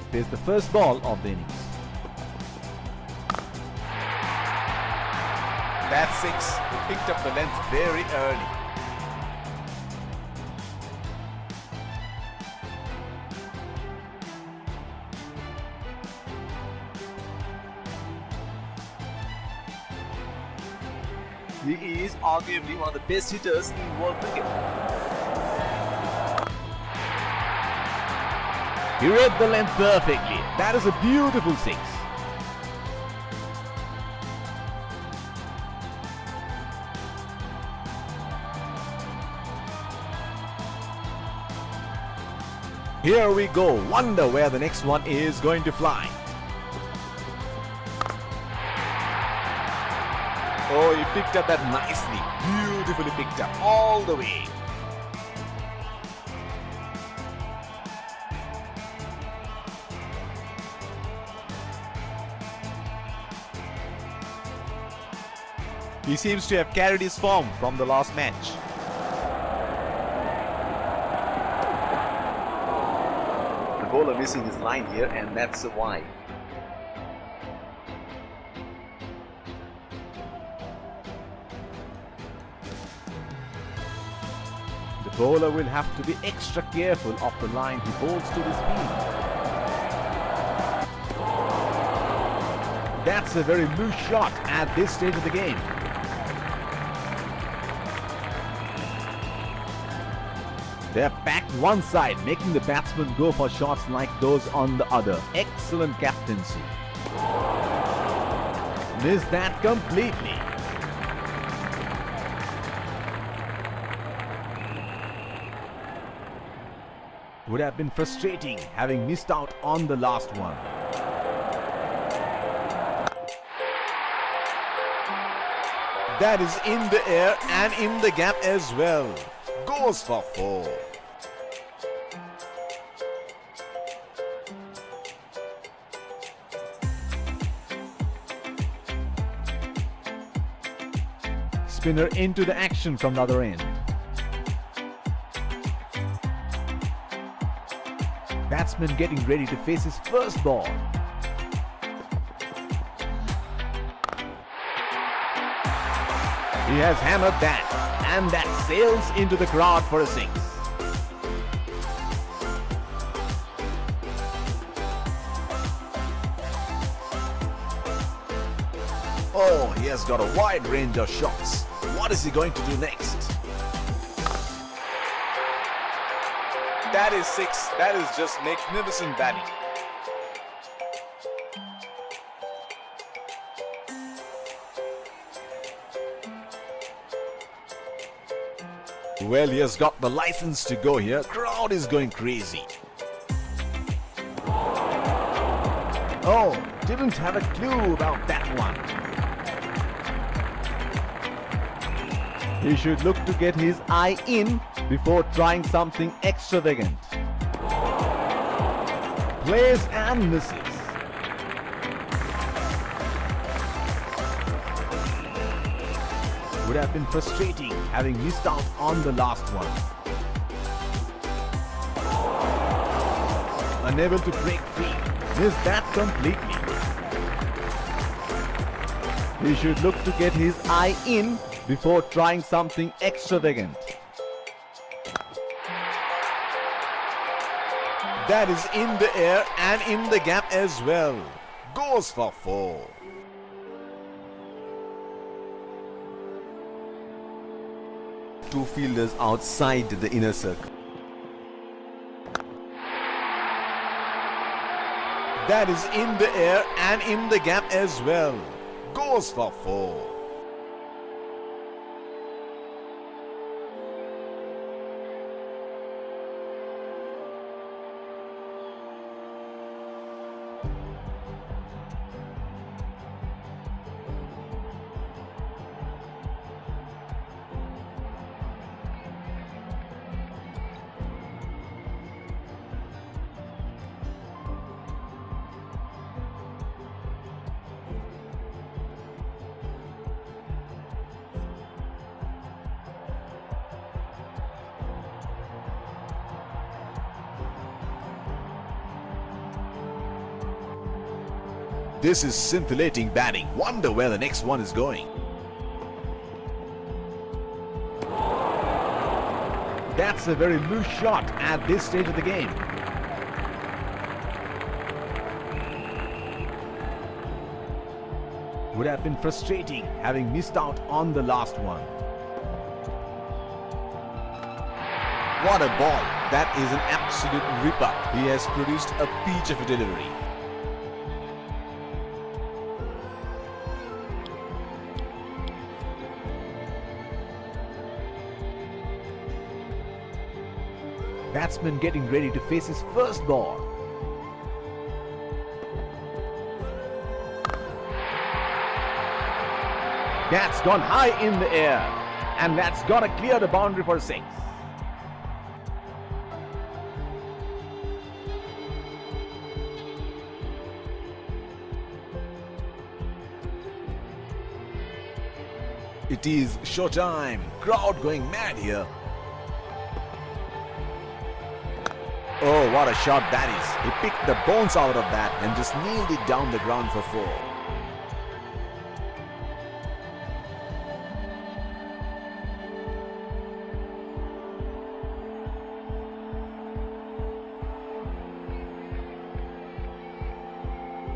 face the first ball of the innings. That's six. He picked up the length very early. He is arguably one of the best hitters in world cricket. He read the length perfectly. That is a beautiful six. Here we go. Wonder where the next one is going to fly. Oh, he picked up that nicely. Beautifully picked up all the way. He seems to have carried his form from the last match. The bowler missing his line here, and that's why. The bowler will have to be extra careful of the line he bowls to this field. That's a very loose shot at this stage of the game. They're packed one side, making the batsmen go for shots like those on the other. Excellent captaincy. Missed that completely. Would have been frustrating having missed out on the last one. That is in the air and in the gap as well. Goes for four. Spinner into the action from the other end. Batsman getting ready to face his first ball. He has hammered that, and that sails into the crowd for a six. Oh, he has got a wide range of shots. What is he going to do next? That is six. That is just magnificent batting. Well, he has got the license to go here. Crowd is going crazy. Oh, didn't have a clue about that one. He should look to get his eye in before trying something extravagant. Plays and misses. Would have been frustrating having missed out on the last one. Unable to break free. Missed that completely. He should look to get his eye in before trying something extravagant. That is in the air and in the gap as well. Goes for four. Two fielders outside the inner circle. That is in the air and in the gap as well. Goes for four. This is scintillating batting. Wonder where the next one is going. That's a very loose shot at this stage of the game. Would have been frustrating having missed out on the last one. What a ball. That is an absolute ripper. He has produced a peach of a delivery. Batsman getting ready to face his first ball. That's gone high in the air, and that's gonna clear the boundary for 6. It is showtime. Crowd going mad here. Oh, what a shot that is. He picked the bones out of that and just nailed it down the ground for 4.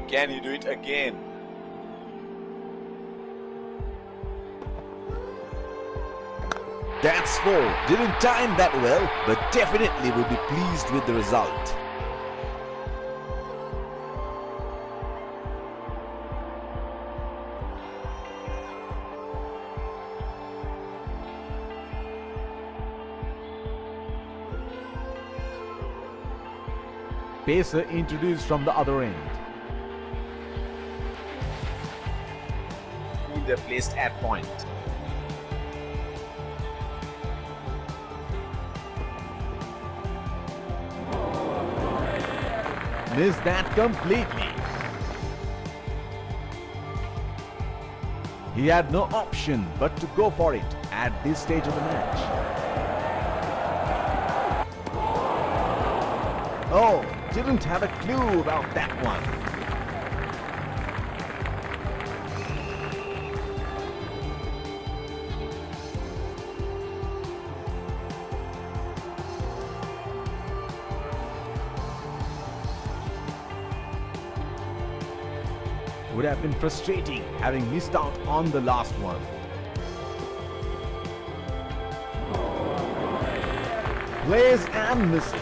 Can you do it again? That's 4. Didn't time that well, but definitely will be pleased with the result. Pacer introduced from the other end. They're placed at point. Missed that completely. He had no option but to go for it at this stage of the match. Oh, didn't have a clue about that one. Would have been frustrating having missed out on the last one. Plays and misses.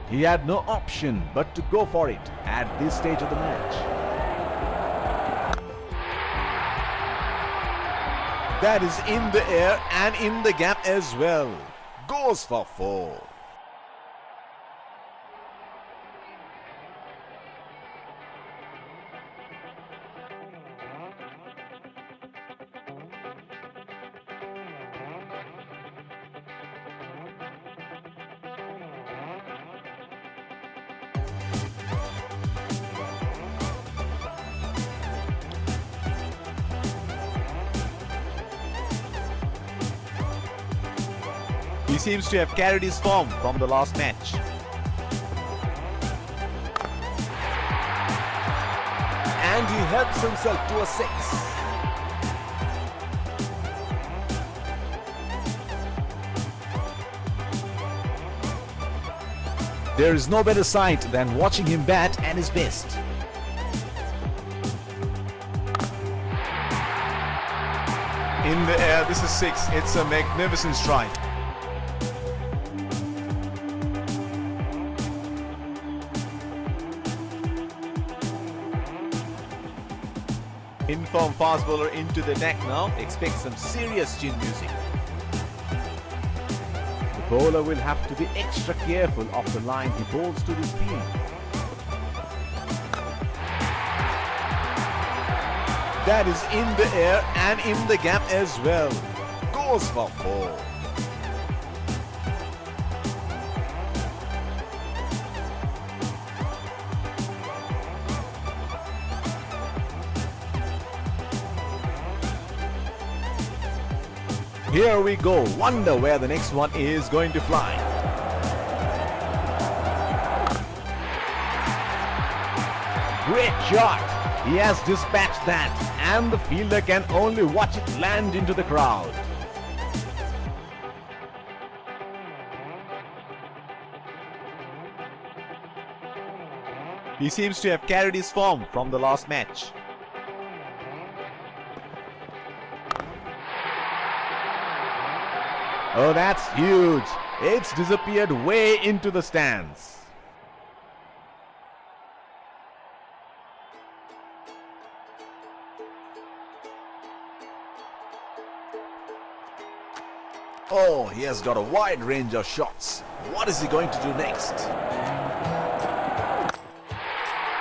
He had no option but to go for it at this stage of the match. That is in the air and in the gap as well. Goes for 4. He seems to have carried his form from the last match. And he helps himself to a 6. There is no better sight than watching him bat at his best. In the air, this is 6. It's a magnificent strike. Informed fast bowler into the deck now. Expect some serious chin music. The bowler will have to be extra careful of the line he bowls to this team. That is in the air and in the gap as well. Goes for 4. Here we go. Wonder where the next one is going to fly. Great shot. He has dispatched that, and the fielder can only watch it land into the crowd. He seems to have carried his form from the last match. Oh, that's huge. It's disappeared way into the stands. Oh, he has got a wide range of shots. What is he going to do next?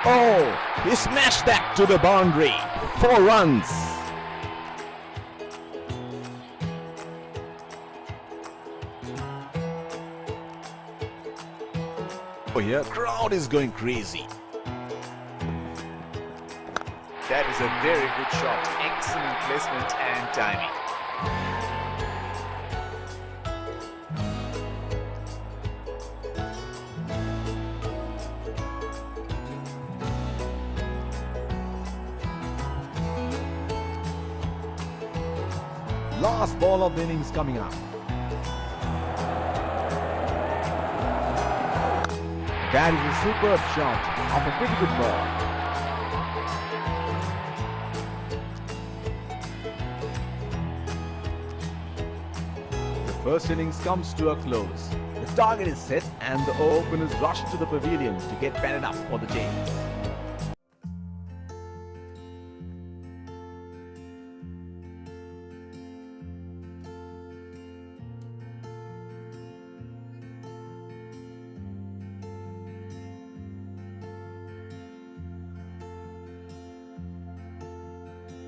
Oh, he smashed that to the boundary. 4 runs. Oh, here, crowd is going crazy. That is a very good shot. Excellent placement and timing. Last ball of the innings coming up. That is a superb shot of a pretty good ball. The first innings comes to a close. The target is set and the openers rush to the pavilion to get padded up for the day.